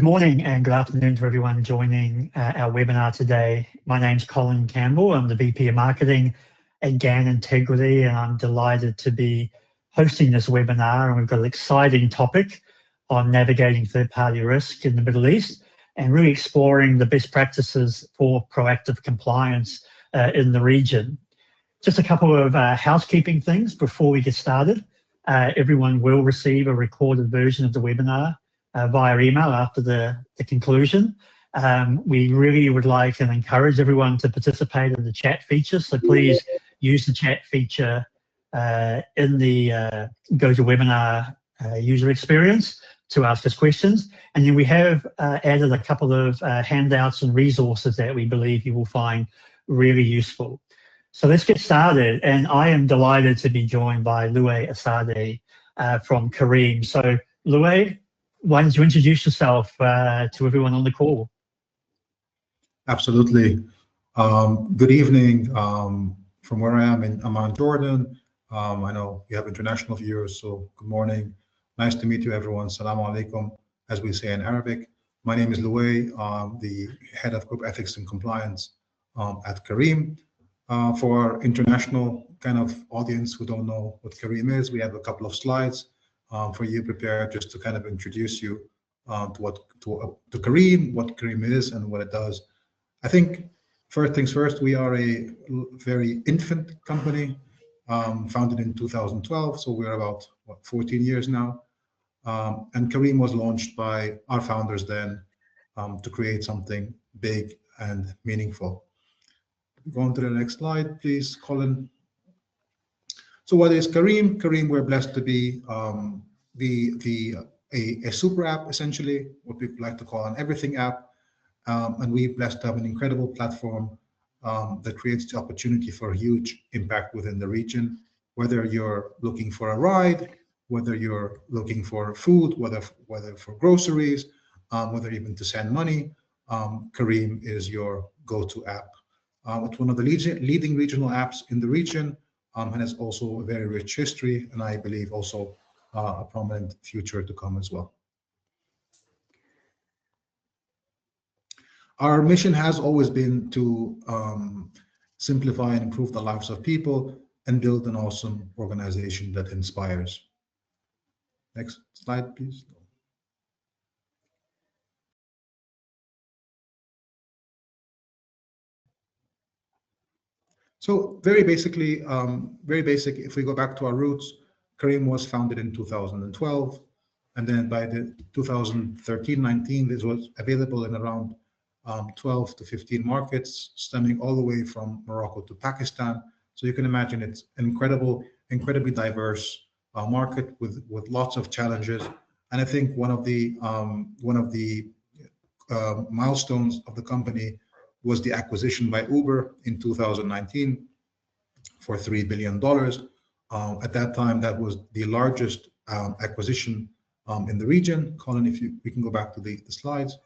Good morning and good afternoon to everyone joining our webinar today. My name's Colin Campbell. I'm the VP of Marketing at GAN Integrity, and I'm delighted to be hosting this webinar. And we've got an exciting topic on navigating third-party risk in the Middle East and really exploring the best practices for proactive compliance in the region. Just a couple of housekeeping things before we get started. Everyone will receive a recorded version of the webinar via email after the conclusion. We really would like and encourage everyone to participate in the chat feature, so please use the chat feature in the GoToWebinar user experience to ask us questions. And then we have added a couple of handouts and resources that we believe you will find really useful. So let's get started, and I am delighted to be joined by Louay Assadi from Careem. So Louay, why don't you introduce yourself to everyone on the call? Absolutely. Good evening from where I am in Amman, Jordan. I know you have international viewers, so good morning. Nice to meet you, everyone. Assalamu alaikum, as we say in Arabic. My name is Louay, the head of group ethics and compliance at Careem. For our international kind of audience who don't know what Careem is, we have a couple of slides for you prepared just to kind of introduce you to Careem, what Careem is and what it does. I think first things first, we are a very infant company, founded in 2012, so we're about 14 years now. And Careem was launched by our founders then to create something big and meaningful. Go on to the next slide, please, Colin. So what is Careem? Careem, we're blessed to be a super app, essentially, what we like to call an everything app. And we're blessed to have an incredible platform that creates the opportunity for huge impact within the region. Whether you're looking for a ride, whether you're looking for food, whether for groceries, whether even to send money, Careem is your go-to app. It's one of the leading regional apps in the region, and has also a very rich history, and I believe also a prominent future to come as well. Our mission has always been to simplify and improve the lives of people and build an awesome organization that inspires. Next slide, please. So very basic, if we go back to our roots, Careem was founded in 2012. And then by the 2013-19, this was available in around 12 to 15 markets, stemming all the way from Morocco to Pakistan. So you can imagine it's an incredibly diverse market with lots of challenges. And I think one of the milestones of the company was the acquisition by Uber in 2019 for $3 billion. At that time, that was the largest acquisition in the region. Colin, if we can go back to the slides.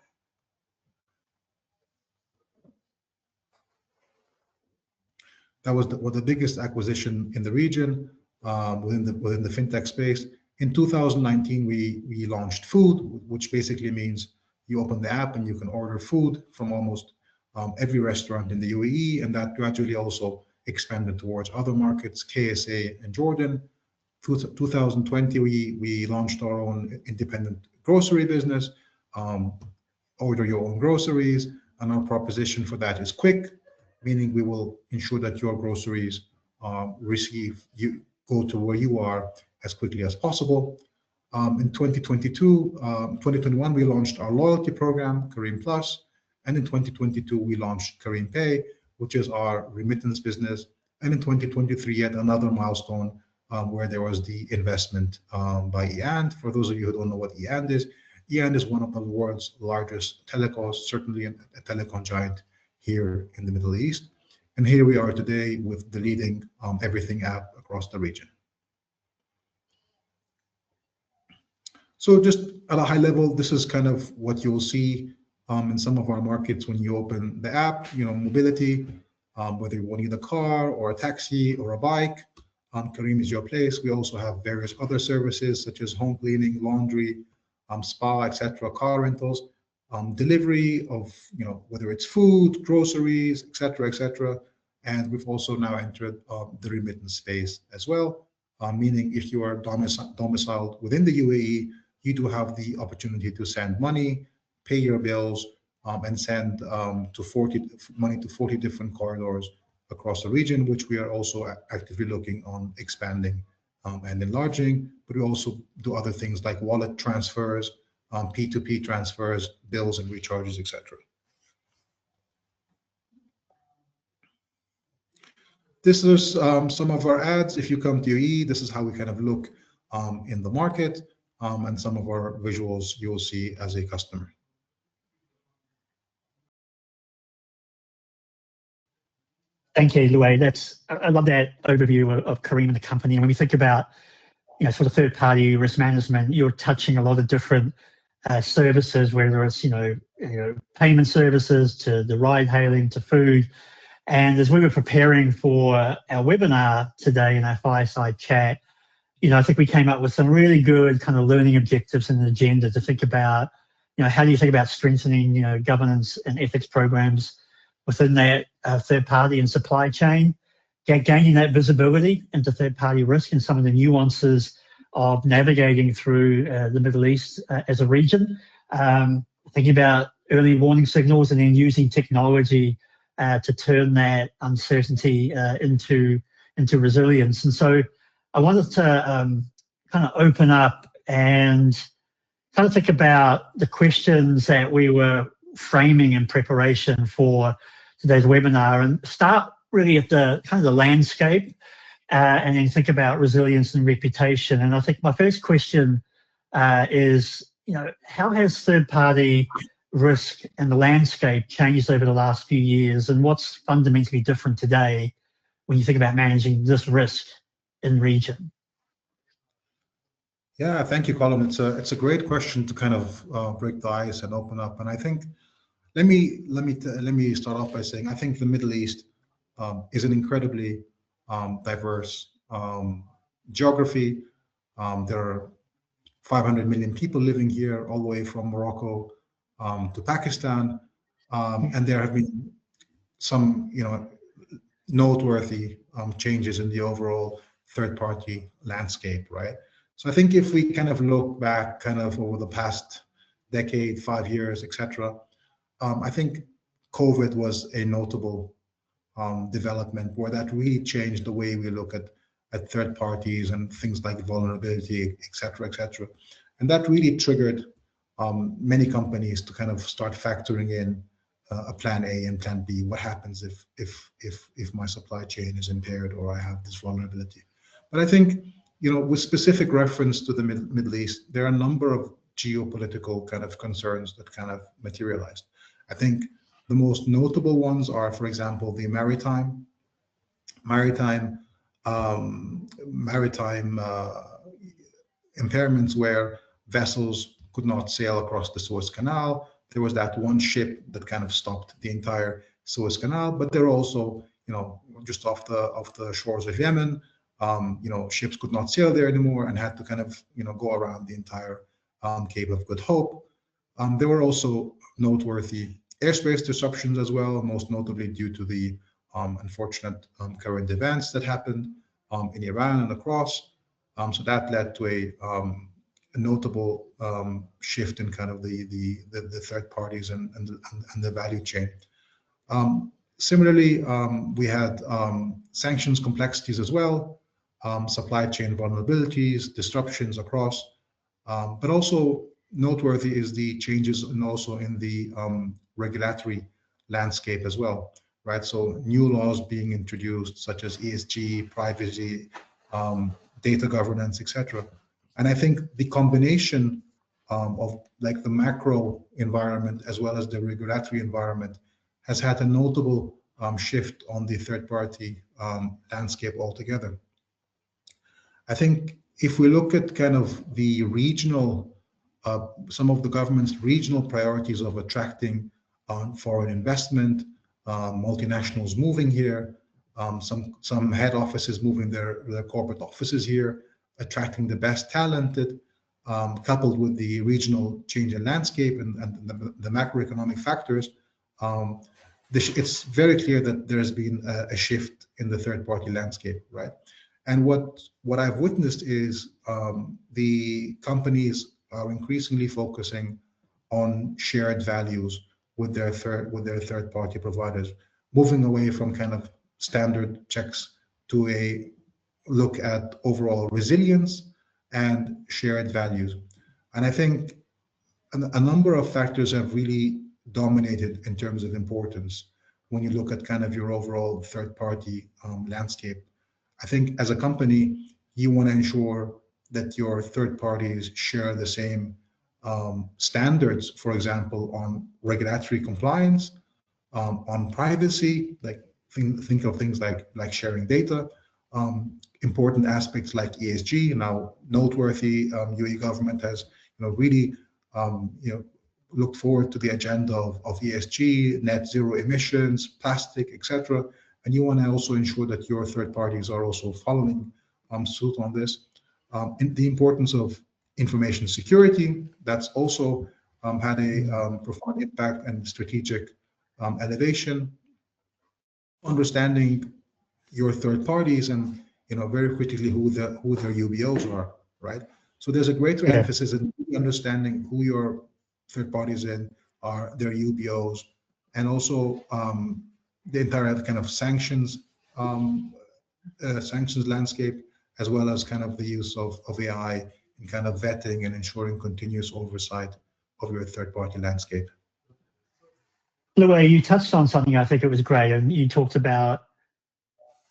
That was the biggest acquisition in the region within the fintech space. In 2019, we launched food, which basically means you open the app and you can order food from almost every restaurant in the UAE, and that gradually also expanded towards other markets, KSA and Jordan. 2020, we launched our own independent grocery business, order your own groceries, and our proposition for that is quick, meaning we will ensure that your groceries go to where you are as quickly as possible. In 2021, we launched our loyalty program, Careem Plus, and in 2022, we launched Careem Pay, which is our remittance business. And in 2023, yet another milestone where there was the investment by EAND. For those of you who don't know what EAND is one of the world's largest telecoms, certainly a telecom giant here in the Middle East. And here we are today with the leading everything app across the region. So just at a high level, this is kind of what you'll see in some of our markets when you open the app, mobility, whether you need a car or a taxi or a bike, Careem is your place. We also have various other services such as home cleaning, laundry, spa, etc., car rentals. delivery of, whether it's food, groceries, etc. And we've also now entered the remittance space as well, meaning if you are domiciled within the UAE, you do have the opportunity to send money, pay your bills, and send money to 40 different corridors across the region, which we are also actively looking on expanding and enlarging. But we also do other things like wallet transfers, P2P transfers, bills and recharges, etc. This is some of our ads. If you come to UAE, this is how we kind of look in the market, and some of our visuals you will see as a customer. Thank you, Louay. I love that overview of Careem and the company. And when we think about, sort of third-party risk management, you're touching a lot of different services, whether it's, payment services to the ride hailing to food. And as we were preparing for our webinar today in our fireside chat, I think we came up with some really good kind of learning objectives and an agenda to think about, how do you think about strengthening, governance and ethics programs within that third party and supply chain, gaining that visibility into third party risk and some of the nuances of navigating through the Middle East as a region, thinking about early warning signals and then using technology to turn that uncertainty into resilience. And so I wanted to kind of open up and kind of think about the questions that we were framing in preparation for today's webinar, and start really at the kind of the landscape, and then think about resilience and reputation. And I think my first question is, how has third-party risk and the landscape changed over the last few years, and what's fundamentally different today when you think about managing this risk in region? Yeah, thank you, Colin. It's a great question to kind of break the ice and open up. And I think let me start off by saying I think the Middle East is an incredibly diverse geography. There are 500 million people living here, all the way from Morocco to Pakistan, and there have been some, noteworthy changes in the overall third-party landscape, right? So I think if we kind of look back, kind of over the past decade, 5 years, etc., I think COVID was a notable development where that really changed the way we look at third parties and things like vulnerability, etc. And that really triggered many companies to kind of start factoring in a plan A and plan B. What happens if my supply chain is impaired or I have this vulnerability? But I think, with specific reference to the Middle East, there are a number of geopolitical kind of concerns that kind of materialized. I think the most notable ones are, for example, the maritime impairments where vessels could not sail across the Suez Canal. There was that one ship that kind of stopped the entire Suez Canal, but there are also, just off the shores of Yemen, ships could not sail there anymore and had to kind of, go around the entire Cape of Good Hope. There were also noteworthy airspace disruptions as well, most notably due to the unfortunate current events that happened in Iran and across. So that led to a notable shift in kind of the third parties and the value chain. Similarly, we had sanctions complexities as well, supply chain vulnerabilities, disruptions across, but also noteworthy is the changes in the regulatory landscape as well, right? So new laws being introduced, such as ESG, privacy, data governance, etc. And I think the combination of like the macro environment as well as the regulatory environment has had a notable shift on the third-party landscape altogether. I think if we look at kind of the regional, some of the government's regional priorities of attracting foreign investment, multinationals moving here, some head offices moving their corporate offices here, attracting the best talented, coupled with the regional change in landscape and the macroeconomic factors, it's very clear that there's been a shift in the third-party landscape, right? And what I've witnessed is the companies are increasingly focusing on shared values with their third-party providers, moving away from kind of standard checks to a look at overall resilience and shared values. And I think a number of factors have really dominated in terms of importance when you look at kind of your overall third-party landscape. I think as a company, you want to ensure that your third parties share the same standards, for example, on regulatory compliance, on privacy, like think of things like sharing data, important aspects like ESG. Now, noteworthy, UAE government has really looked forward to the agenda of ESG, net zero emissions, plastic, etc. And you want to also ensure that your third parties are also following suit on this. And the importance of information security, that's also had a profound impact and strategic elevation. Understanding your third parties and very critically who their UBOs are, right? So there's a greater emphasis in understanding who your third parties are, their UBOs, and also the entire kind of sanctions landscape, as well as kind of the use of AI in kind of vetting and ensuring continuous oversight of your third-party landscape. Louay, you touched on something I think it was great, and you talked about,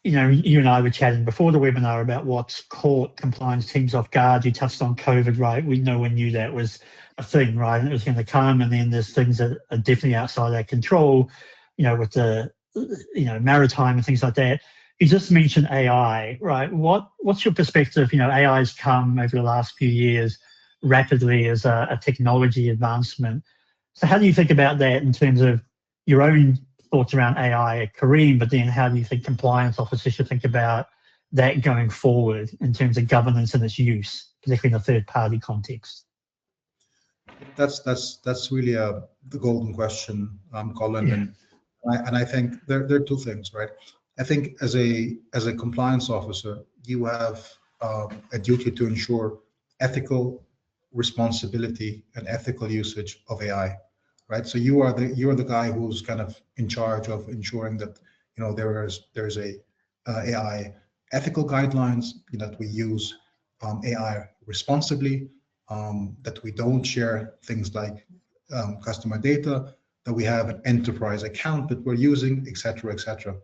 you and I were chatting before the webinar about what's caught compliance teams off guard. You touched on COVID, right? No one knew that was a thing, right? And it was going to come, and then there's things that are definitely outside our control, with the, maritime and things like that. You just mentioned AI, right? What's your perspective? AI has come over the last few years rapidly as a technology advancement. So how do you think about that in terms of your own thoughts around AI at Careem, but then how do you think compliance officers should think about that going forward in terms of governance and its use, particularly in a third-party context? That's really the golden question, Colin. Yeah. And I think there are two things, right? I think as a compliance officer, you have a duty to ensure ethical responsibility and ethical usage of AI, right? So you're the guy who's kind of in charge of ensuring that there's a AI ethical guidelines, that we use AI responsibly, that we don't share things like customer data, that we have an enterprise account that we're using, etc., etc.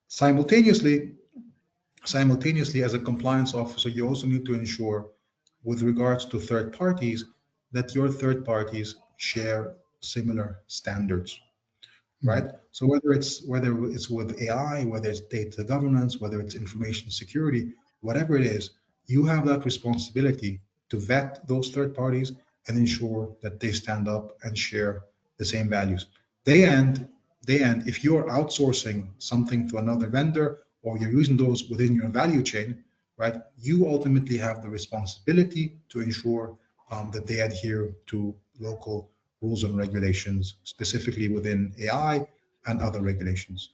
Simultaneously, as a compliance officer, you also need to ensure, with regards to third parties, that your third parties share similar standards, right? So whether it's with AI, whether it's data governance, whether it's information security, whatever it is, you have that responsibility to vet those third parties and ensure that they stand up and share the same values. If you're outsourcing something to another vendor, or you're using those within your value chain, right, you ultimately have the responsibility to ensure that they adhere to local rules and regulations, specifically within AI and other regulations.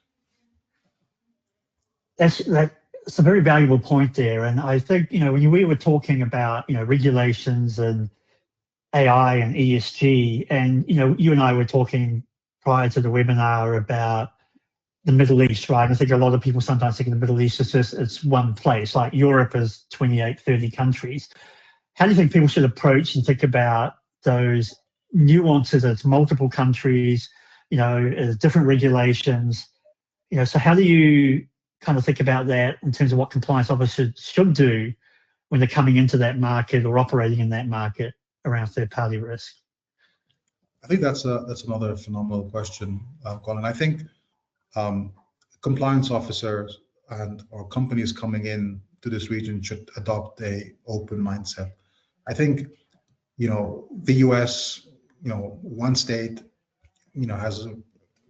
That's a very valuable point there. And I think, when we were talking about, regulations and AI and ESG, and, you and I were talking prior to the webinar about the Middle East, right? I think a lot of people sometimes think of the Middle East as just it's one place, like Europe is 28, 30 countries. How do you think people should approach and think about those nuances? It's multiple countries, different regulations, so how do you kind of think about that in terms of what compliance officers should do when they're coming into that market or operating in that market around third-party risk? I think that's another phenomenal question, Colin. I think compliance officers or companies coming in to this region should adopt a open mindset. I think the US, one state, has a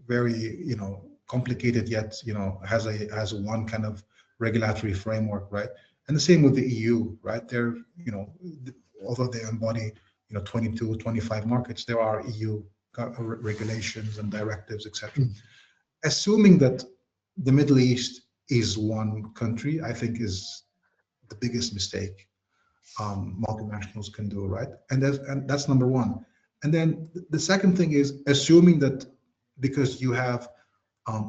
very complicated yet has one kind of regulatory framework, right? And the same with the EU, right? They're although they embody 22, 25 markets, there are EU regulations and directives, etc. Assuming that the Middle East is one country, I think is the biggest mistake multinationals can do, right? And that's number one. And then the second thing is assuming that because you have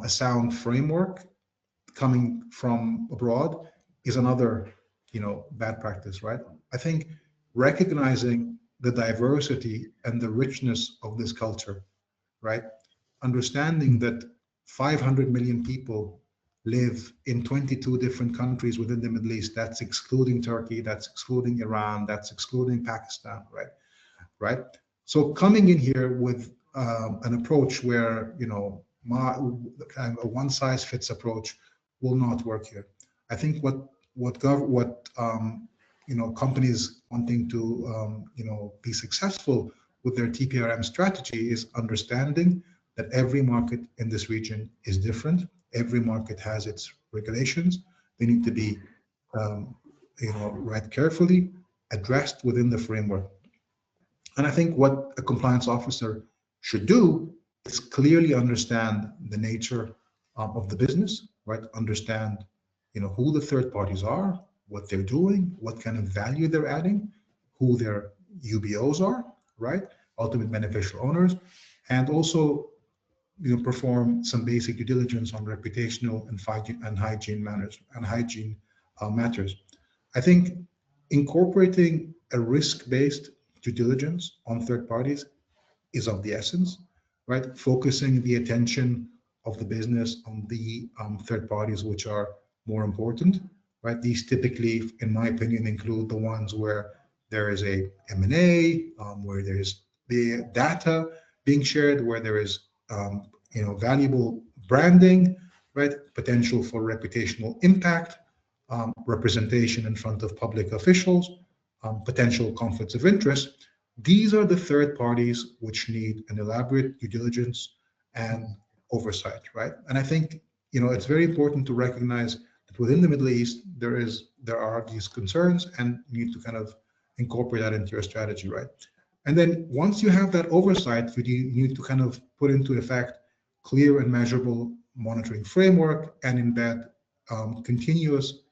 a sound framework coming from abroad is another, bad practice, right? I think recognizing the diversity and the richness of this culture, right? Understanding that 500 million people live in 22 different countries within the Middle East. That's excluding Turkey, that's excluding Iran, that's excluding Pakistan, right? Right. So coming in here with an approach where kind of a one-size-fits approach will not work here. I think what companies wanting to be successful with their TPRM strategy is understanding that every market in this region is different. Every market has its regulations. They need to be read carefully, addressed within the framework. And I think what a compliance officer should do is clearly understand the nature of the business, right? Understand, who the third parties are, what they're doing, what kind of value they're adding, who their UBOs are, right? Ultimate beneficial owners, and also, perform some basic due diligence on reputational and hygiene matters. I think incorporating a risk-based due diligence on third parties is of the essence, right? Focusing the attention of the business on the third parties which are more important, right? These typically, in my opinion, include the ones where there is a M&A, where there is the data being shared, where there is valuable branding, right? Potential for reputational impact, representation in front of public officials, potential conflicts of interest. These are the third parties which need an elaborate due diligence and oversight, right? And I think it's very important to recognize that within the Middle East there are these concerns, and you need to kind of incorporate that into your strategy, right? And then once you have that oversight, you need to kind of put into effect clear and measurable monitoring framework and embed continuous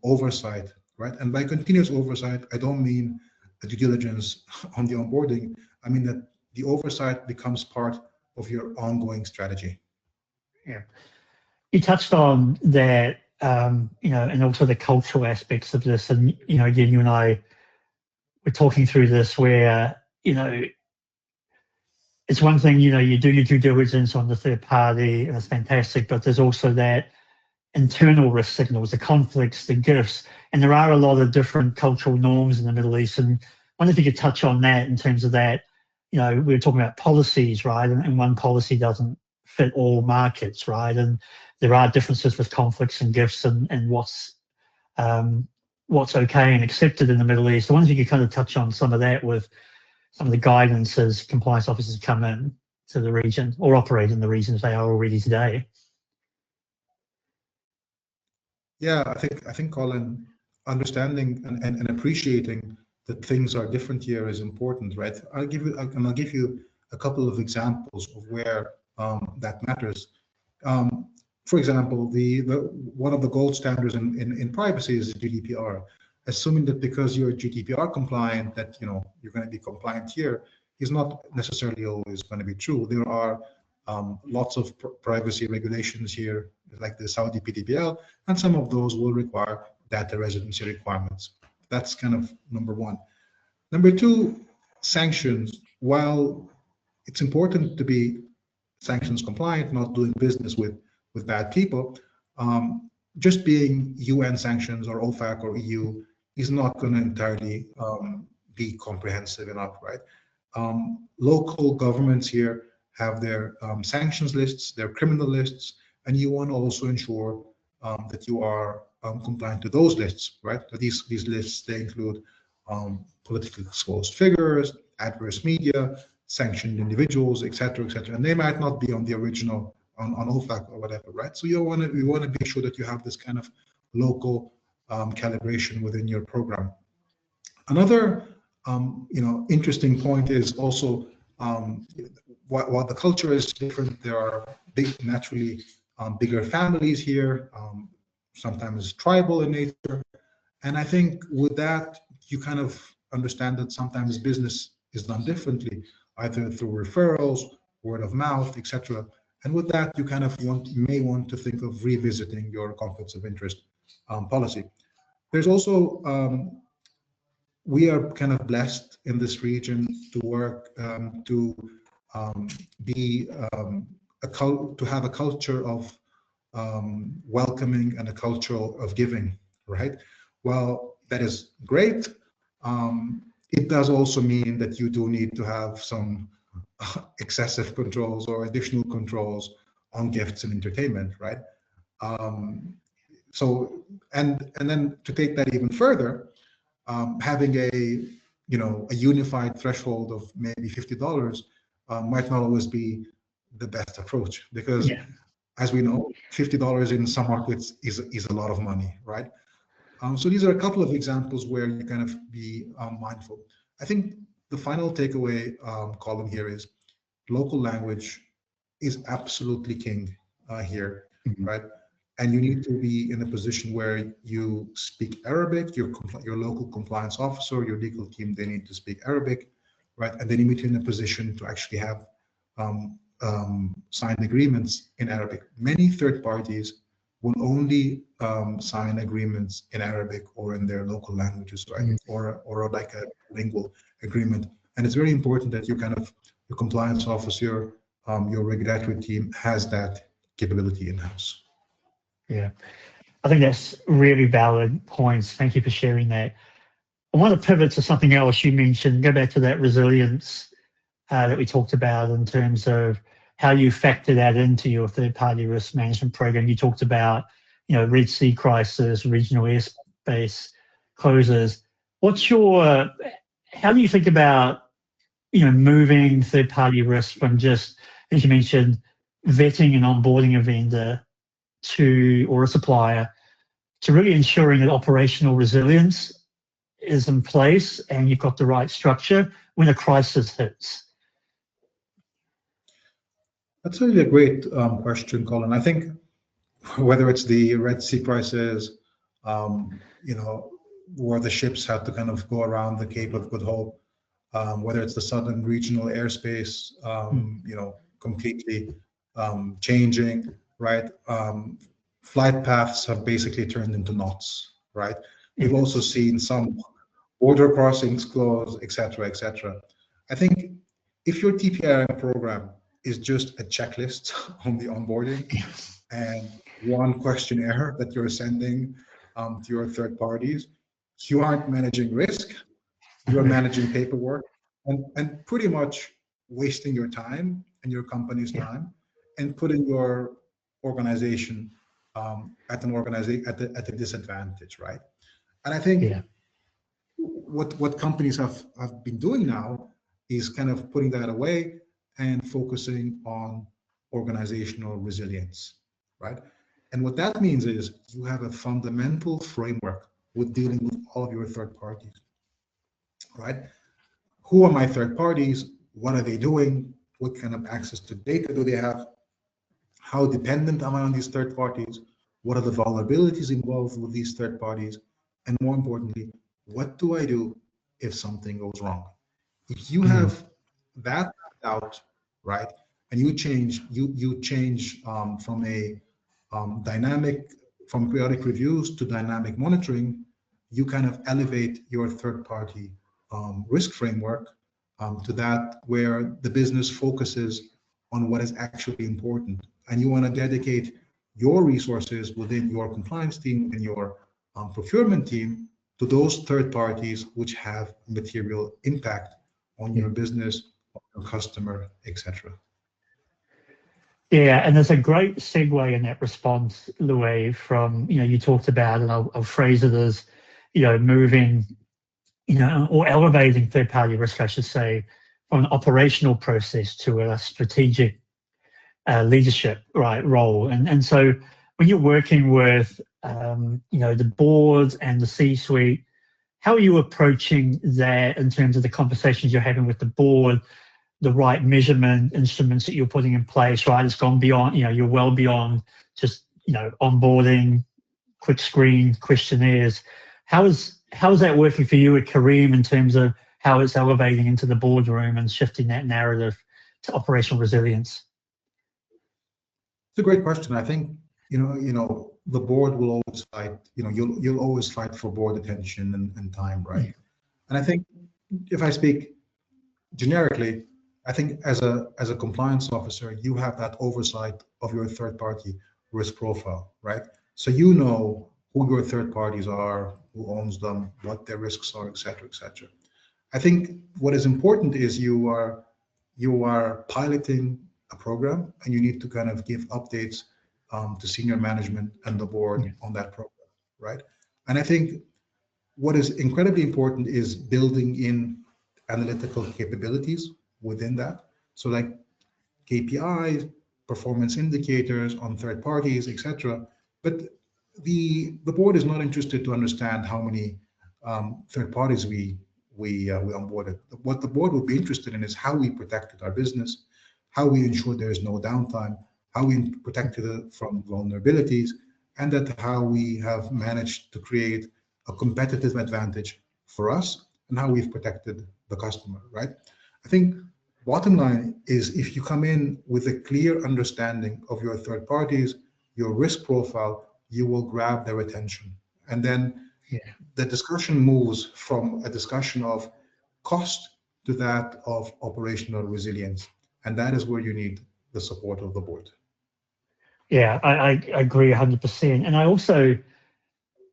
oversight, right? And by continuous oversight, I don't mean the due diligence on the onboarding. I mean that the oversight becomes part of your ongoing strategy. Yeah, you touched on that, and also the cultural aspects of this. And again, you and I were talking through this, where it's one thing, you do your due diligence on the third party, and it's fantastic, but there's also that internal risk signals, the conflicts, the gifts, and there are a lot of different cultural norms in the Middle East. And I wonder if you could touch on that in terms of that. We were talking about policies, right? And one policy doesn't fit all markets, right? And there are differences with conflicts and gifts and what's okay and accepted in the Middle East. I wonder if you could kind of touch on some of that with some of the guidance as compliance officers come in to the region or operate in the regions they are already today. Yeah, I think Colin, understanding and appreciating that things are different here is important, right? I'll give you a couple of examples of where that matters. For example, one of the gold standards in privacy is GDPR. Assuming that because you're GDPR compliant, that you're going to be compliant here, is not necessarily always going to be true. There are lots of privacy regulations here, like the Saudi PDPL, and some of those will require data residency requirements. That's kind of number one. Number two, sanctions. While it's important to be sanctions compliant, not doing business with bad people, just being UN sanctions or OFAC or EU is not going to entirely be comprehensive enough, right? Local governments here have their sanctions lists, their criminal lists, and you want to also ensure that you are compliant to those lists, right? So these lists, they include politically exposed figures, adverse media, sanctioned individuals, etc., etc. And they might not be on the original on OFAC or whatever, right? So you want to be sure that you have this kind of local calibration within your program. Another interesting point is also while the culture is different, there are naturally bigger families here, sometimes tribal in nature. And I think with that, you kind of understand that sometimes business is done differently, either through referrals, word of mouth, etc. And with that, you kind of may want to think of revisiting your conflicts of interest policy. There's also we are kind of blessed in this region to work to be to have a culture of welcoming and a culture of giving, right? Well, that is great. It does also mean that you do need to have some excessive controls or additional controls on gifts and entertainment, right? So, and then to take that even further, having a unified threshold of maybe $50 might not always be the best approach, because Yeah. as we know, $50 in some markets is a lot of money, right? So these are a couple of examples where you kind of be mindful. I think the final takeaway column here is local language is absolutely king here, Mhm. right? And you need to be in a position where you speak Arabic, your local compliance officer, your legal team, they need to speak Arabic, right? And then you need to be in a position to actually have signed agreements in Arabic. Many third parties will only sign agreements in Arabic or in their local languages, right? Mhm. Or like a lingual agreement. And it's very important that you kind of, your compliance officer, your regulatory team has that capability in-house. Yeah. I think that's really valid points. Thank you for sharing that. I want to pivot to something else you mentioned, go back to that resilience that we talked about in terms of how you factor that into your third-party risk management program. You talked about, Red Sea crisis, regional airspace closures. How do you think about, moving third-party risk from just, as you mentioned, vetting and onboarding a vendor or a supplier to really ensuring that operational resilience is in place and you've got the right structure when a crisis hits? That's really a great question, Colin. I think whether it's the Red Sea crisis, where the ships had to kind of go around the Cape of Good Hope, whether it's the southern regional airspace, completely changing, right? Flight paths have basically turned into knots, right? We've also seen some border crossings close, et cetera, et cetera. I think if your TPRM program is just a checklist on the onboarding and one questionnaire that you're sending to your third parties, you aren't managing risk, you're managing paperwork and pretty much wasting your time and your company's Yeah. time and putting your organization at a disadvantage, right? And I think Yeah. what companies have been doing now is kind of putting that away and focusing on organizational resilience, right? And what that means is you have a fundamental framework with dealing with all of your third parties, right? Who are my third parties? What are they doing? What kind of access to data do they have? How dependent am I on these third parties? What are the vulnerabilities involved with these third parties? And more importantly, what do I do if something goes wrong? If you Mhm. have that out, right, and you change from a dynamic, from periodic reviews to dynamic monitoring, you kind of elevate your third party risk framework to that where the business focuses on what is actually important. And you want to dedicate your resources within your compliance team and your procurement team to those third parties which have material impact on Yeah. your business, on your customer, etc. Yeah, and there's a great segue in that response, Louay, from, you talked about, and I'll phrase it as, moving, or elevating third-party risk, I should say, from an operational process to a strategic leadership, right, role. And so when you're working with, the boards and the C-suite, how are you approaching that in terms of the conversations you're having with the board, the right measurement instruments that you're putting in place, right? It's gone beyond, you're well beyond just, onboarding, quick screen questionnaires. How is that working for you at Careem in terms of how it's elevating into the boardroom and shifting that narrative to operational resilience? It's a great question. I think the board will always fight. You'll always fight for board attention and time, right? Yeah. And I think if I speak generically, I think as a compliance officer, you have that oversight of your third party risk profile, right? So you know who your third parties are, who owns them, what their risks are, et cetera, et cetera. I think what is important is you are piloting a program, and you need to kind of give updates to senior management and the board on that program, right? And I think what is incredibly important is building in analytical capabilities within that. So like KPIs, performance indicators on third parties, etc. But the board is not interested to understand how many third parties we onboarded. What the board would be interested in is how we protected our business, how we ensured there is no downtime, how we protected it from vulnerabilities, and that how we have managed to create a competitive advantage for us and how we've protected the customer, right? I think bottom line is if you come in with a clear understanding of your third parties, your risk profile, you will grab their attention. And then the discussion moves from a discussion of cost to that of operational resilience. And that is where you need the support of the board. Yeah, I agree 100%. And I also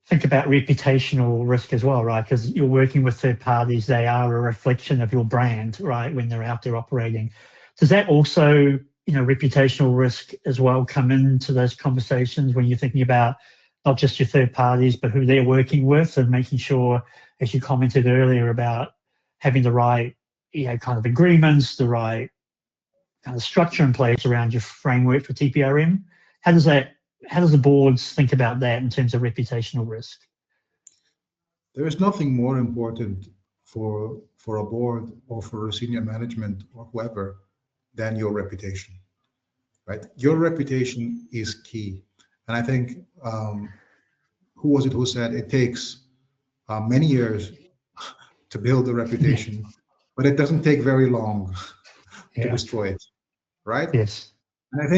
think about reputational risk as well, right? Because you're working with third parties, they are a reflection of your brand, right? When they're out there operating. Does that also, reputational risk as well come into those conversations when you're thinking about not just your third parties, but who they're working with and making sure, as you commented earlier, about having the right, kind of agreements, the right kind of structure in place around your framework for TPRM? How does the boards think about that in terms of reputational risk? There is nothing more important for a board or for a senior management or whoever than your reputation, right? Your reputation is key. And I think, who was it who said it takes many years to build a reputation, but it doesn't take very long to destroy it, right? Yes. And I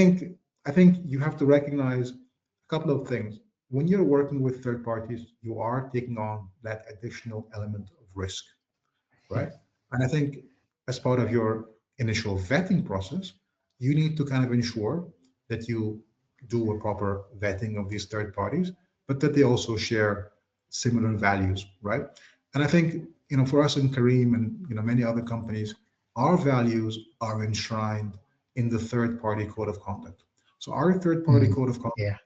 think you have to recognize a couple of things. When you're working with third parties, you are taking on that additional element of risk, right? And I think as part of your initial vetting process, you need to kind of ensure that you do a proper vetting of these third parties, but that they also share similar values, right? And I think, for us in Careem and many other companies, our values are enshrined in the third party code of conduct. So our third party code of conduct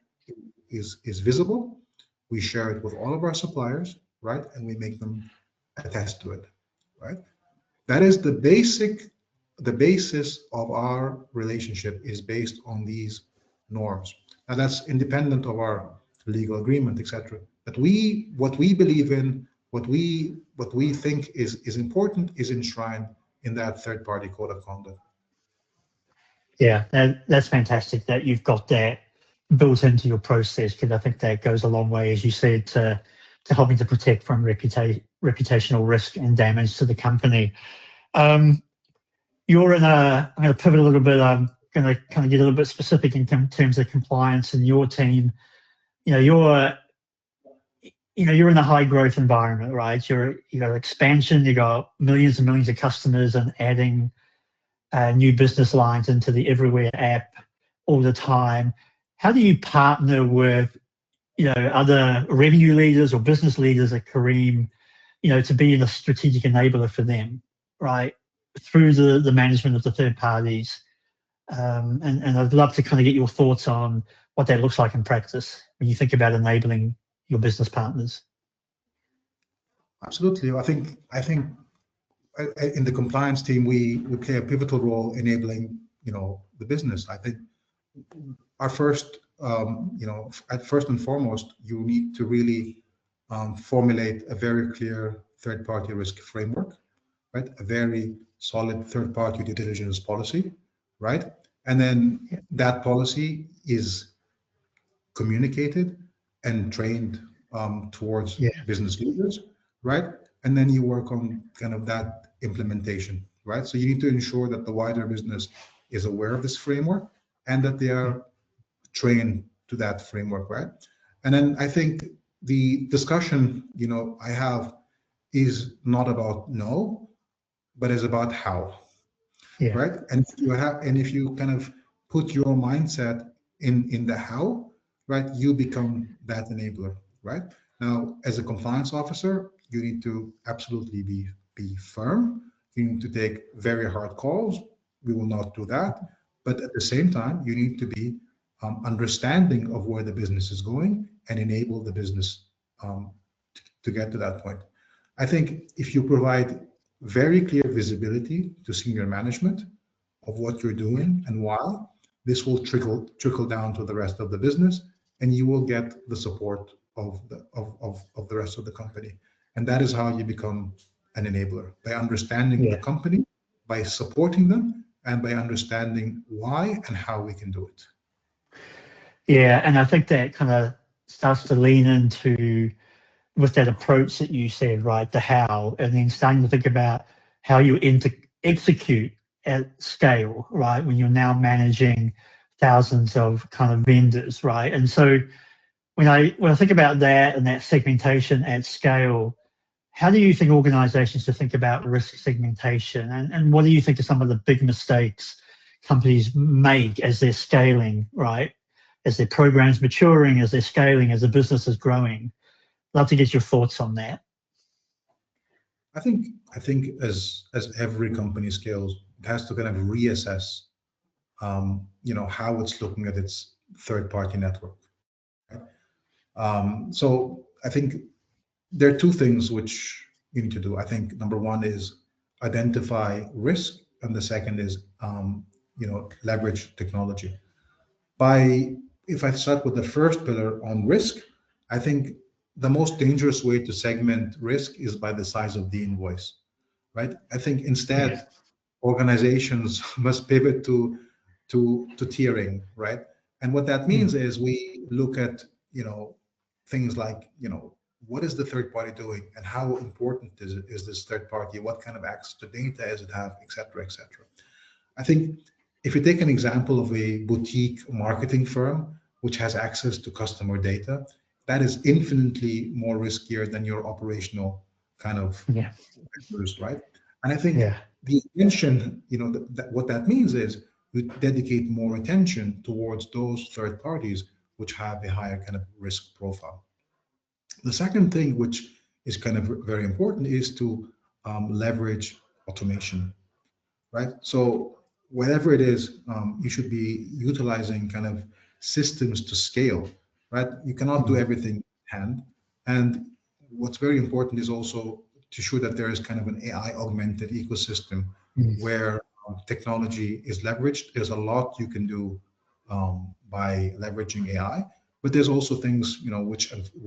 is visible. We share it with all of our suppliers, right? And we make them attest to it, right? That is the basis of our relationship is based on these norms. And that's independent of our legal agreement, etc. But what we believe in, what we think is important is enshrined in that third party code of conduct. Yeah, that's fantastic that you've got that built into your process, because I think that goes a long way, as you said, to helping to protect from reputational risk and damage to the company. I'm going to pivot a little bit. I'm going to kind of get a little bit specific in terms of compliance and your team. You're in a high growth environment, right? You got expansion, you got millions and millions of customers and adding new business lines into the Everywhere app all the time. How do you partner with, other revenue leaders or business leaders at Careem, to be a strategic enabler for them, right? Through the management of the third parties. And I'd love to kind of get your thoughts on what that looks like in practice when you think about enabling your business partners. Absolutely. I think in the compliance team, we play a pivotal role enabling, the business. I think our first, at first and foremost, you need to really formulate a very clear third-party risk framework, right? A very solid third-party due diligence policy, right? And then that policy is communicated and trained towards Yeah. business leaders, right? And then you work on kind of that implementation, right? So you need to ensure that the wider business is aware of this framework and that they are trained to that framework, right? And then I think the discussion, I have is not about no, but is about how, Yeah. right? And if you kind of put your mindset in the how, right, you become that enabler, right? Now, as a compliance officer, you need to absolutely be firm. You need to take very hard calls. We will not do that, but at the same time, you need to be understanding of where the business is going and enable the business um, to get to that point. I think if you provide very clear visibility to senior management of what you're doing and why, this will trickle down to the rest of the business, and you will get the support of the rest of the company. And that is how you become an enabler, by understanding the Yeah. company, by supporting them, and by understanding why and how we can do it. Yeah. And I think that kind of starts to lean into with that approach that you said, right? The how, and then starting to think about how you execute at scale, right? When you're now managing thousands of kind of vendors, right? And so when I think about that and that segmentation at scale, how do you think organizations should think about risk segmentation? And what do you think are some of the big mistakes companies make as they're scaling, right? As their programs maturing, as they're scaling, as the business is growing? Love to get your thoughts on that. I think as every company scales, it has to kind of reassess, how it's looking at its third-party network. Right? So I think there are two things which you need to do. I think number one is identify risk, and the second is, leverage technology. By If I start with the first pillar on risk, I think the most dangerous way to segment risk is by the size of the invoice, right? I think Yeah. instead organizations must pivot to tiering, right? And what that Mm. means is we look at things like what is the third party doing and how important is this third party? What kind of access to data does it have, et cetera, et cetera. I think if you take an example of a boutique marketing firm which has access to customer data, that is infinitely more riskier than your operational kind of Yeah. vendors, right? And I think Yeah. the intention, what that means is you dedicate more attention towards those third parties which have a higher kind of risk profile. The second thing, which is kind of very important, is to leverage automation, right? So whatever it is, you should be utilizing kind of systems to scale, right? You cannot do Mm. everything hand. And what's very important is also to show that there is kind of an AI augmented ecosystem Mm. where technology is leveraged. There's a lot you can do by leveraging AI, but there's also things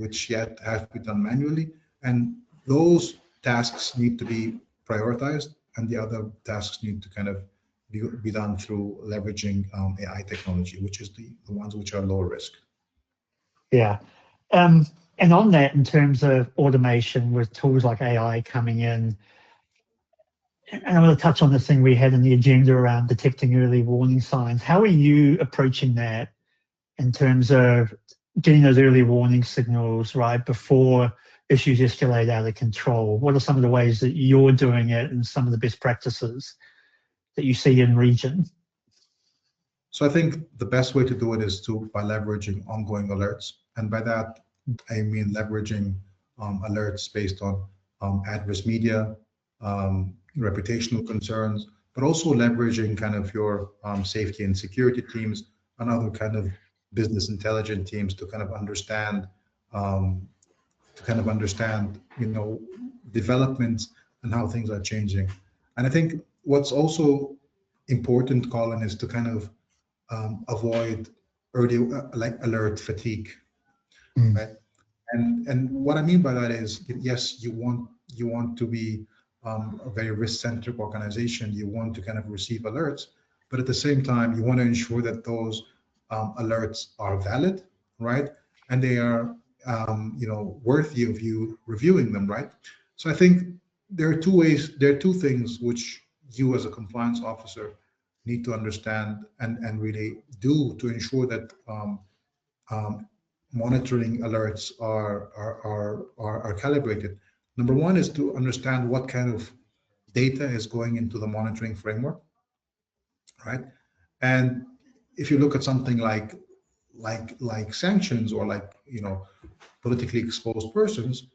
which yet have to be done manually, and those tasks need to be prioritized, and the other tasks need to kind of be done through leveraging AI technology, which is the ones which are lower risk. Yeah. Um, and on that, in terms of automation with tools like AI coming in, and I want to touch on this thing we had in the agenda around detecting early warning signs. How are you approaching that in terms of getting those early warning signals, right, before issues escalate out of control? What are some of the ways that you're doing it and some of the best practices that you see in region? So I think the best way to do it is by leveraging ongoing alerts, and by that I mean leveraging alerts based on adverse media, reputational concerns, but also leveraging kind of your safety and security teams and other kind of business intelligence teams to kind of understand um, developments and how things are changing. And I think what's also important, Colin, is to kind of avoid early like alert fatigue, Mm. right? And what I mean by that is, yes, you want to be a very risk-centric organization. You want to kind of receive alerts, but at the same time, you want to ensure that those alerts are valid, right? And they are, worthy of you reviewing them, right? So I think there are two ways, there are two things which you as a compliance officer need to understand and really do to ensure that um, monitoring alerts are calibrated. Number one is to understand what kind of data is going into the monitoring framework, right? And if you look at something like sanctions or like politically exposed persons,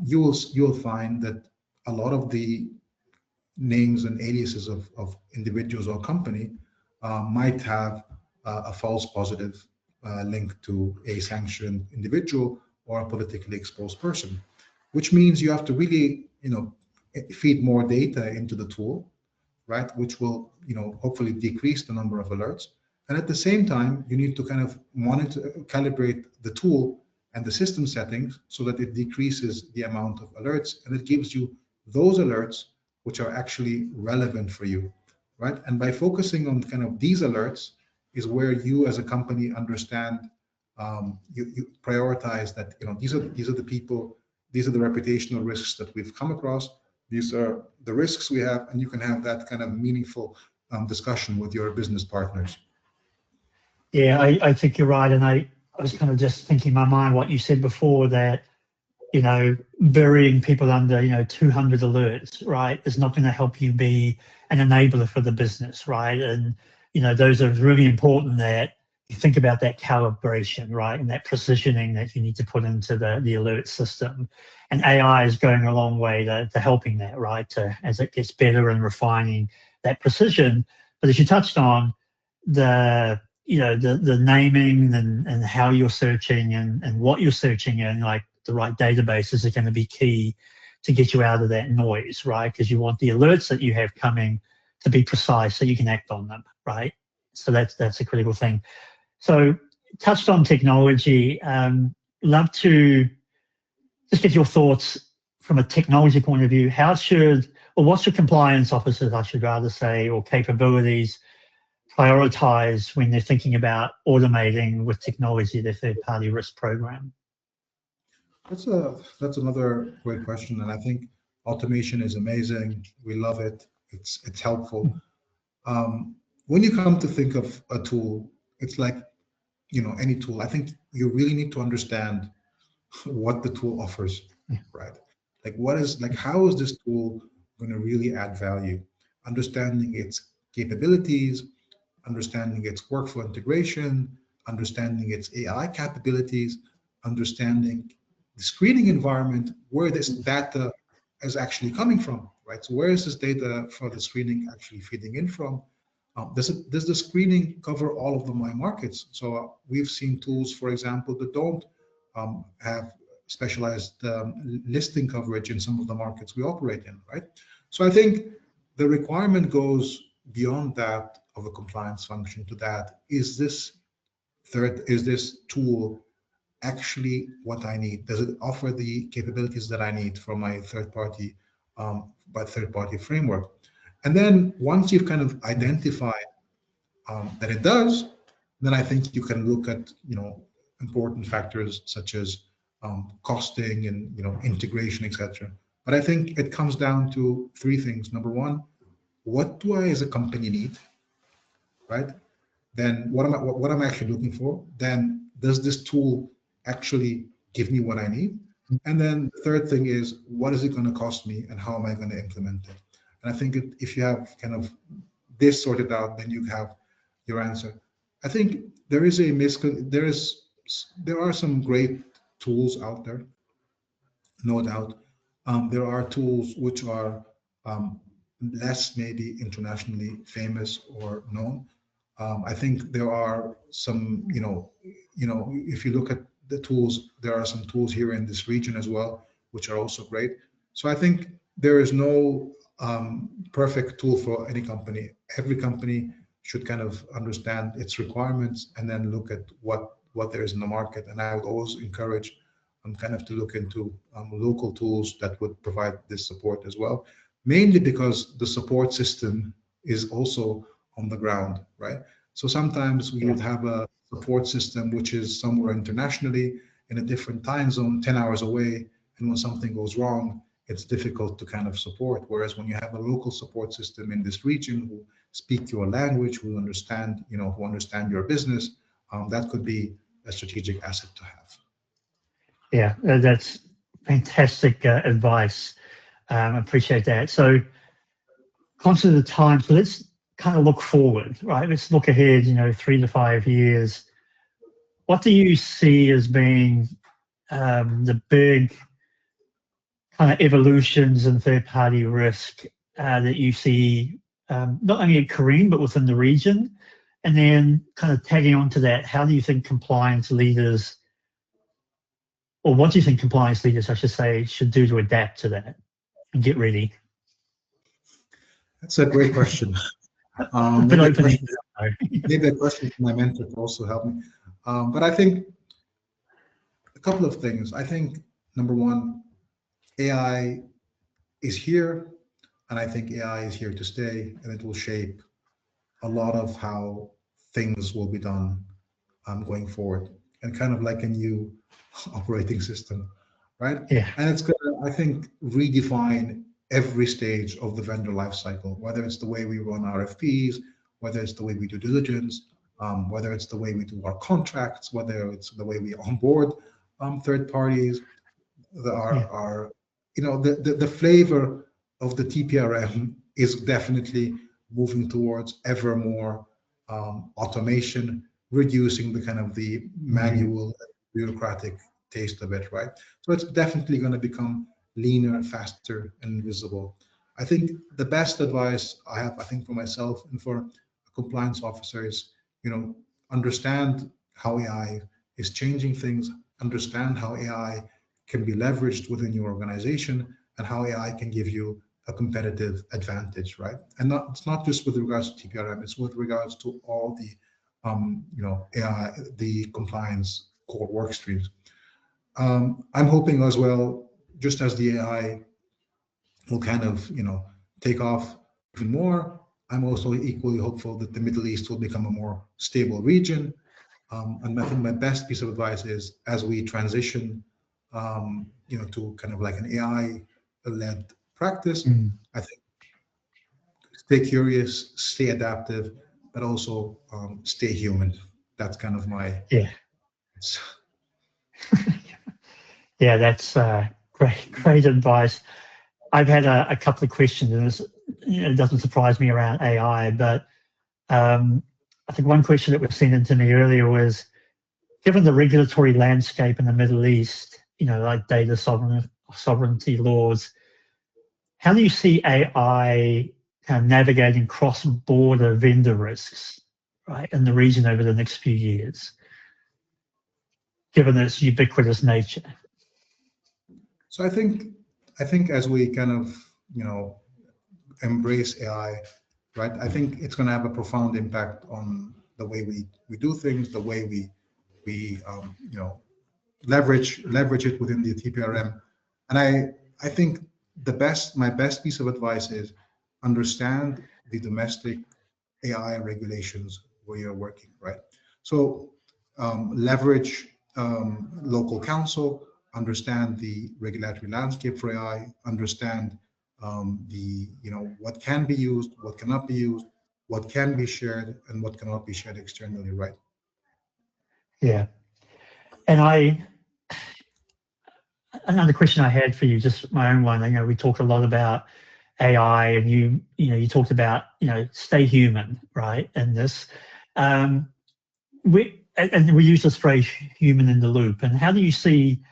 you'll find that a lot of the names and aliases of individuals or company might have a false positive link to a sanctioned individual or a politically exposed person, which means you have to really, feed more data into the tool, right? Which will, hopefully decrease the number of alerts. And at the same time, you need to kind of monitor, calibrate the tool and the system settings so that it decreases the amount of alerts and it gives you those alerts which are actually relevant for you, right? And by focusing on kind of these alerts is where you as a company understand, you prioritize that, these are the people, these are the reputational risks that we've come across, these are the risks we have, and you can have that kind of meaningful discussion with your business partners. Yeah, I think you're right. And I was kind of just thinking in my mind what you said before that, burying people under, 200 alerts, right, is not going to help you be an enabler for the business, right? And, those are really important that you think about that calibration, right, and that precisioning that you need to put into the alert system. And AI is going a long way to helping that, right, as it gets better and refining that precision. But as you touched on, the naming and how you're searching and what you're searching in, like the right databases are going to be key to get you out of that noise, right? Because you want the alerts that you have coming to be precise so you can act on them, right? So that's a critical thing. So touched on technology. Love to just get your thoughts from a technology point of view. What's your compliance officers, I should rather say, or capabilities prioritize when they're thinking about automating with technology their third-party risk program? That's another great question, and I think automation is amazing. We love it. It's helpful. When you come to think of a tool, it's like any tool. I think you really need to understand what the tool offers, right? How is this tool going to really add value? Understanding its capabilities, understanding its workflow integration, understanding its AI capabilities, understanding the screening environment, where this data is actually coming from, right? So where is this data for the screening actually feeding in from? Does the screening cover all of the my markets? So we've seen tools, for example, that don't have specialized listing coverage in some of the markets we operate in, right? So I think the requirement goes beyond that of a compliance function to that. Is this tool actually what I need? Does it offer the capabilities that I need for my third party framework? And then once you've kind of identified that it does, then I think you can look at important factors such as costing and integration, etc. But I think it comes down to three things. Number one, what do I as a company need, right? Then what am I actually looking for? Then does this tool actually give me what I need? And then the third thing is, what is it going to cost me and how am I going to implement it? And I think if you have kind of this sorted out, then you have your answer. I think there are some great tools out there, no doubt. There are tools which are less maybe internationally famous or known. I think there are some, if you look at the tools, there are some tools here in this region as well, which are also great. So I think there is no perfect tool for any company. Every company should kind of understand its requirements and then look at what there is in the market. And I would always encourage kind of to look into local tools that would provide this support as well, mainly because the support system is also on the ground, right? So sometimes we would have a support system which is somewhere internationally in a different time zone, 10 hours away, and when something goes wrong, it's difficult to kind of support. Whereas when you have a local support system in this region who speak your language, who understand, who understand your business, that could be a strategic asset to have. Yeah, that's fantastic advice. I appreciate that. So, conscious of the time, so let's kind of look forward, right? Let's look ahead, 3 to 5 years. What do you see as being the big kind of evolutions in third-party risk that you see not only at Careem, but within the region? And then kind of tagging on to that, how do you think compliance leaders, or what do you think compliance leaders, I should say, should do to adapt to that and get ready? That's a great question. Maybe a question for my mentor to also help me. But I think a couple of things. I think, number one, AI is here, and I think AI is here to stay, and it will shape a lot of how things will be done going forward, and kind of like a new operating system, right? Yeah. And it's going to, I think, redefine every stage of the vendor lifecycle, whether it's the way we run RFPs, whether it's the way we do diligence, whether it's the way we do our contracts, whether it's the way we onboard third parties. The flavor of the TPRM is definitely moving towards ever more automation, reducing the kind of the manual bureaucratic taste of it, right? So it's definitely going to become leaner, faster, and visible. I think the best advice I have, I think, for myself and for compliance officers, understand how AI is changing things, understand how AI can be leveraged within your organization, and how AI can give you a competitive advantage, right? And it's not just with regards to TPRM, it's with regards to all the AI, the compliance core work streams. I'm hoping as well, just as the AI will kind of, take off even more, I'm also equally hopeful that the Middle East will become a more stable region. And I think my best piece of advice is, as we transition, to kind of like an AI-led practice, I think stay curious, stay adaptive, but also stay human. That's kind of my Yeah, that's great advice. I've had a couple of questions, and it doesn't surprise me around AI, but I think one question that was sent in to me earlier was, given the regulatory landscape in the Middle East, like data sovereignty laws, how do you see AI kind of navigating cross-border vendor risks, right, in the region over the next few years, given its ubiquitous nature? So I think as we kind of, embrace AI, right, I think it's going to have a profound impact on the way we do things, the way we leverage it within the TPRM. And I think my best piece of advice is understand the domestic AI regulations where you're working, right? So leverage local counsel, understand the regulatory landscape for AI, understand what can be used, what cannot be used, what can be shared, and what cannot be shared externally, right? Yeah. And another question I had for you, just my own one. We talked a lot about AI, and you talked about stay human, right? And this, we use this phrase "human in the loop." And how do you see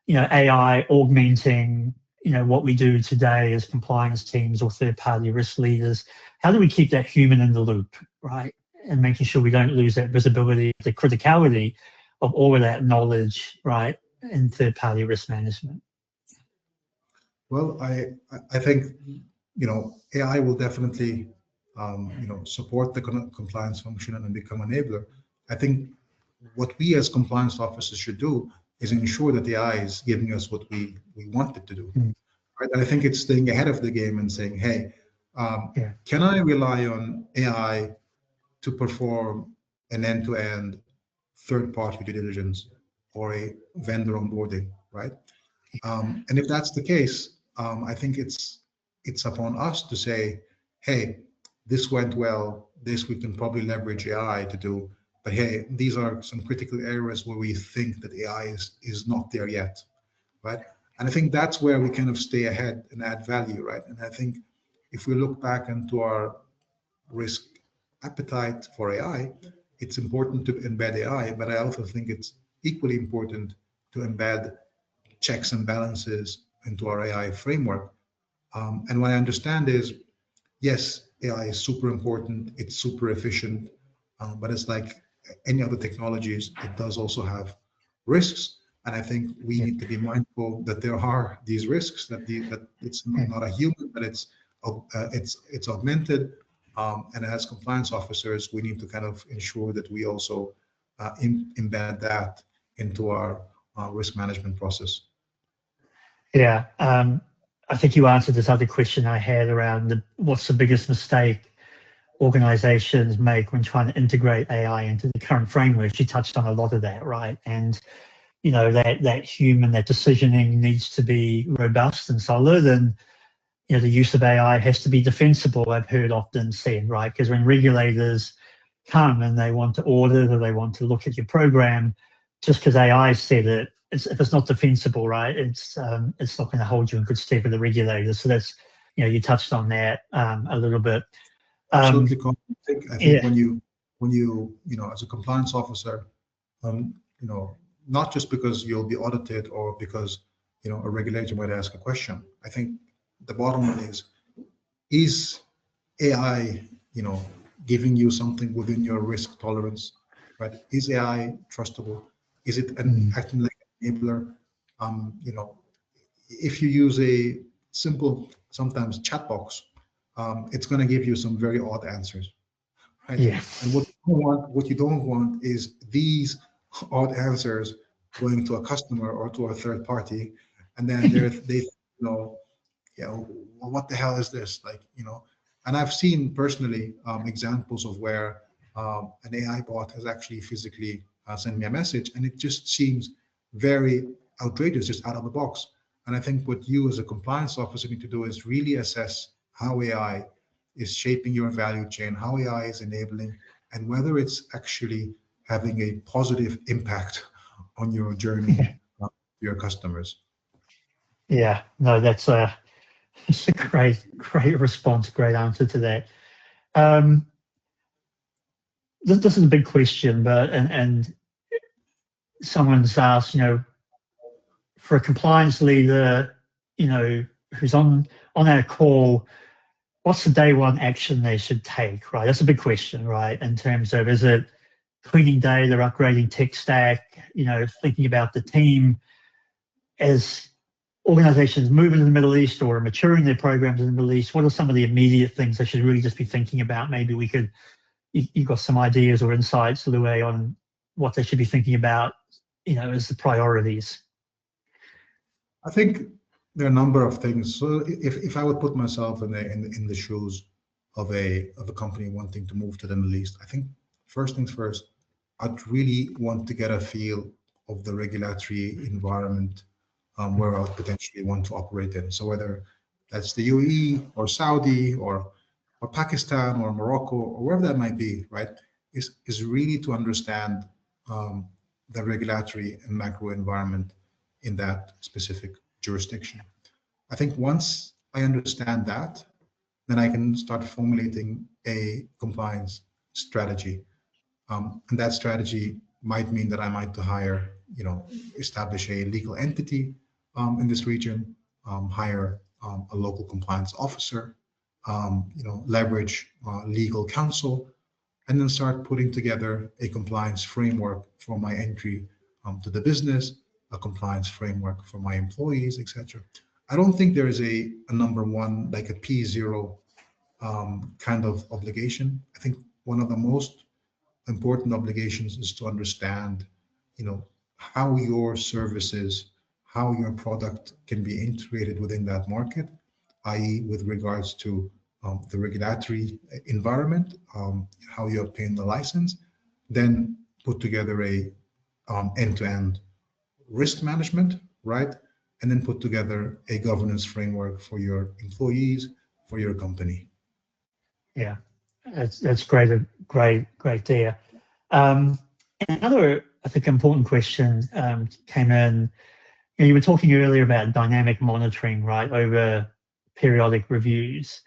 AI augmenting what we do today as compliance teams or third-party risk leaders? How do we keep that human in the loop, right? And making sure we don't lose that visibility, the criticality of all of that knowledge, right, in third-party risk management? Well, I think AI will definitely support the compliance function and become an enabler. I think what we as compliance officers should do is ensure that the AI is giving us what we want it to do. Mm. Right? And I think it's staying ahead of the game and saying, hey, Yeah. can I rely on AI to perform an end-to-end third-party due diligence or a vendor onboarding, right? And if that's the case, I think it's upon us to say, hey, this went well. This we can probably leverage AI to do. But hey, these are some critical areas where we think that AI is not there yet, right? And I think that's where we kind of stay ahead and add value, right? And I think if we look back into our risk appetite for AI, it's important to embed AI, but I also think it's equally important to embed checks and balances into our AI framework. And what I understand is, yes, AI is super important, it's super efficient, but it's like any other technologies, it does also have risks. And I think we Yeah. need to be mindful that there are these risks, that it's Yeah. not a human, but it's augmented. And as compliance officers, we need to kind of ensure that we also embed that into our risk management process. Yeah. I think you answered this other question I had around what's the biggest mistake organizations make when trying to integrate AI into the current framework. You touched on a lot of that, right? And that human, that decisioning needs to be robust and solid, and the use of AI has to be defensible. I've heard often said, right? Because when regulators come and they want to audit or they want to look at your program, just because AI said it, if it's not defensible, right, it's not going to hold you in good stead with the regulators. So that's, you touched on that a little bit. Absolutely. I think Yeah, as a compliance officer, um, you know, not just because you'll be audited or because, a regulator might ask a question. I think the bottom line is AI, giving you something within your risk tolerance, right? Is AI trustable? Is it an mm, acting like an enabler? If you use a simple, sometimes chat box, it's going to give you some very odd answers, right? yeah, And what you don't want is these odd answers going to a customer or to a third party, and then well, what the hell is this? And I've seen personally examples of where an AI bot has actually physically sent me a message, and it just seems very outrageous, just out of the box. And I think what you as a compliance officer need to do is really assess how AI is shaping your value chain, how AI is enabling, and whether it's actually having a positive impact on your journey to your customers. yeah. No, that's a great response, great answer to that. Um, this is a big question, but and someone's asked, for a compliance leader, who's on our call, what's the day one action they should take, right? That's a big question, right? In terms of, is it cleaning data, upgrading tech stack, thinking about the team as organizations move into the Middle East or maturing their programs in the Middle East? What are some of the immediate things they should really just be thinking about? Maybe you've got some ideas or insights, Louay, on what they should be thinking about, as the priorities. I think there are a number of things. So if I would put myself in the shoes of a company wanting to move to the Middle East, I think first things first, I'd really want to get a feel of the regulatory environment where I would potentially want to operate in. So whether that's the UAE or Saudi or Pakistan or Morocco or wherever that might be, right? Is really to understand um, the regulatory and macro environment in that specific jurisdiction. I think once I understand that, then I can start formulating a compliance strategy. And that strategy might mean that I might to hire, establish a legal entity in this region, hire a local compliance officer, leverage legal counsel, and then start putting together a compliance framework for my entry to the business, a compliance framework for my employees, etc. I don't think there is a number one, like a P0 kind of obligation. I think one of the most important obligations is to understand, you know, how your services, how your product can be integrated within that market, i.e. with regards to the regulatory environment, how you obtain the license, then put together a end-to-end risk management, right? And then put together a governance framework for your employees, for your company. Yeah, that's great there. Another, I think, important question came in. You were talking earlier about dynamic monitoring, right, over periodic reviews.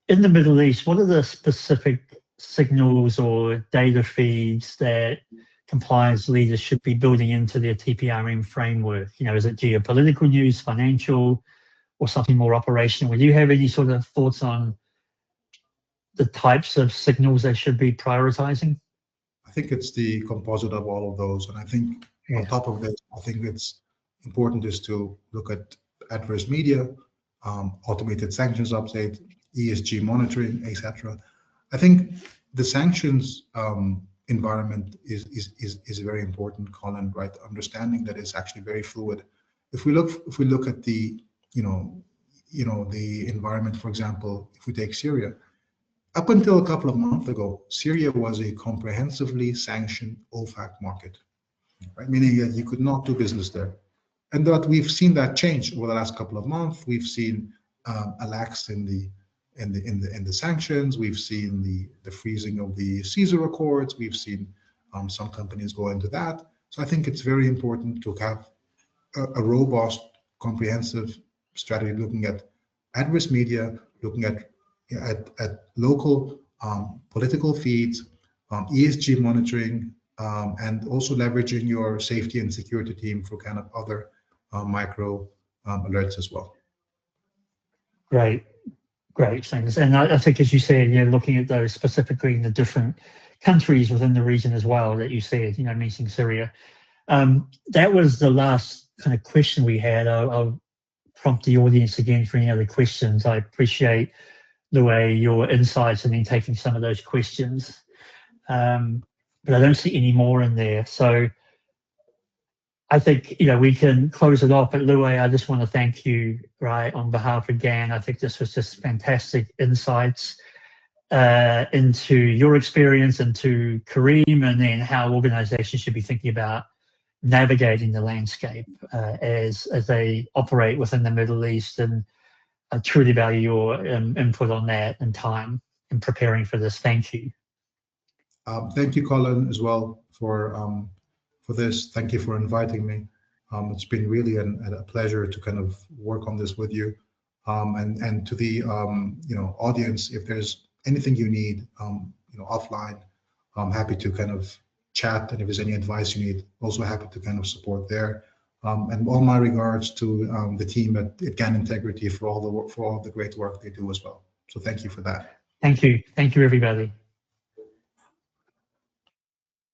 In the Middle East, what are the specific signals or data feeds that compliance leaders should be building into their TPRM framework? Is it geopolitical news, financial, or something more operational? Do you have any sort of thoughts on the types of signals they should be prioritizing? I think it's the composite of all of those. And I think on top of this, I think it's important is to look at adverse media, automated sanctions update, ESG monitoring, etc. I think the sanctions environment is very important, Colin, right? Understanding that it's actually very fluid. If we look at the the environment, for example, if we take Syria, up until a couple of months ago, Syria was a comprehensively sanctioned OFAC market, right? Meaning that you could not do business there. And that we've seen that change over the last couple of months. We've seen a lax in the sanctions. We've seen the freezing of the Caesar Accords. We've seen some companies go into that. So I think it's very important to have a robust, comprehensive strategy looking at adverse media, looking at local political feeds, ESG monitoring, and also leveraging your safety and security team for kind of other micro alerts as well. Great things. And I think, as you said, looking at those specifically in the different countries within the region as well that you said, mentioning Syria. That was the last kind of question we had. I'll prompt the audience again for any other questions. I appreciate, Louay, your insights and then taking some of those questions. But I don't see any more in there. So I think, we can close it off. But Louay, I just want to thank you, right, on behalf of GAN. I think this was just fantastic insights into your experience, into Careem, and then how organizations should be thinking about navigating the landscape as they operate within the Middle East. And I truly value your input on that and time in preparing for this. Thank you. Thank you, Colin, as well for this. Thank you for inviting me. It's been really a pleasure to kind of work on this with you. And to the audience, if there's anything you need, offline, I'm happy to kind of chat. And if there's any advice you need, also happy to kind of support there. And all my regards to the team at GAN Integrity for all the great work they do as well. So thank you for that. Thank you, everybody.